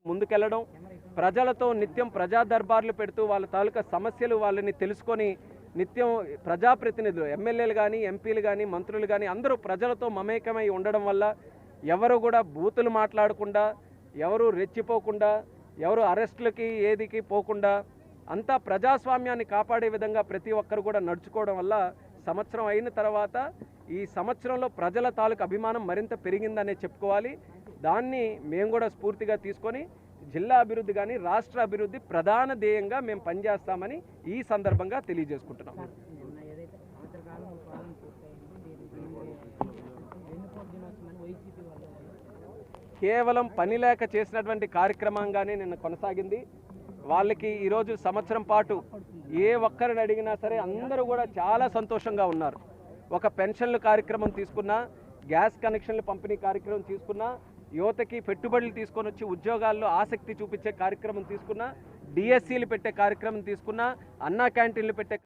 ముందుకెళ్లడం, ప్రజలతో నిత్యం ప్రజా దర్బార్లు పెడుతూ వాళ్ళ తాలూకా సమస్యలు వాళ్ళని తెలుసుకొని నిత్యం ప్రజాప్రతినిధులు ఎమ్మెల్యేలు కానీ, ఎంపీలు కానీ, మంత్రులు కానీ అందరూ ప్రజలతో మమేకమై ఉండడం వల్ల ఎవరు కూడా బూతులు మాట్లాడకుండా, ఎవరు రెచ్చిపోకుండా, ఎవరు అరెస్టులకి ఏదికి పోకుండా అంతా ప్రజాస్వామ్యాన్ని కాపాడే విధంగా ప్రతి ఒక్కరు కూడా నడుచుకోవడం వల్ల సంవత్సరం అయిన తర్వాత ఈ సంవత్సరంలో ప్రజల తాలూకు అభిమానం మరింత పెరిగిందనే చెప్పుకోవాలి. దాన్ని మేము కూడా స్ఫూర్తిగా తీసుకొని జిల్లా అభివృద్ధి కానీ రాష్ట్ర అభివృద్ధి ప్రధాన ధ్యేయంగా మేము పనిచేస్తామని ఈ సందర్భంగా తెలియజేసుకుంటున్నాం. కేవలం పని లేక చేసినటువంటి కార్యక్రమంగానే నిన్న కొనసాగింది. వాళ్ళకి ఈరోజు సంవత్సరం పాటు ఏ ఒక్కరిని అడిగినా సరే అందరూ కూడా చాలా సంతోషంగా ఉన్నారు. ఒక పెన్షన్ల కార్యక్రమం తీసుకున్నా, గ్యాస్ కనెక్షన్ల పంపిణీ కార్యక్రమం తీసుకున్నా, యువతకి పెట్టుబడులు తీసుకొని వచ్చి ఉద్యోగాల్లో ఆసక్తి చూపించే కార్యక్రమం తీసుకున్నా, డిఎస్సీలు పెట్టే కార్యక్రమం తీసుకున్నా, అన్నా క్యాంటీన్లు పెట్టే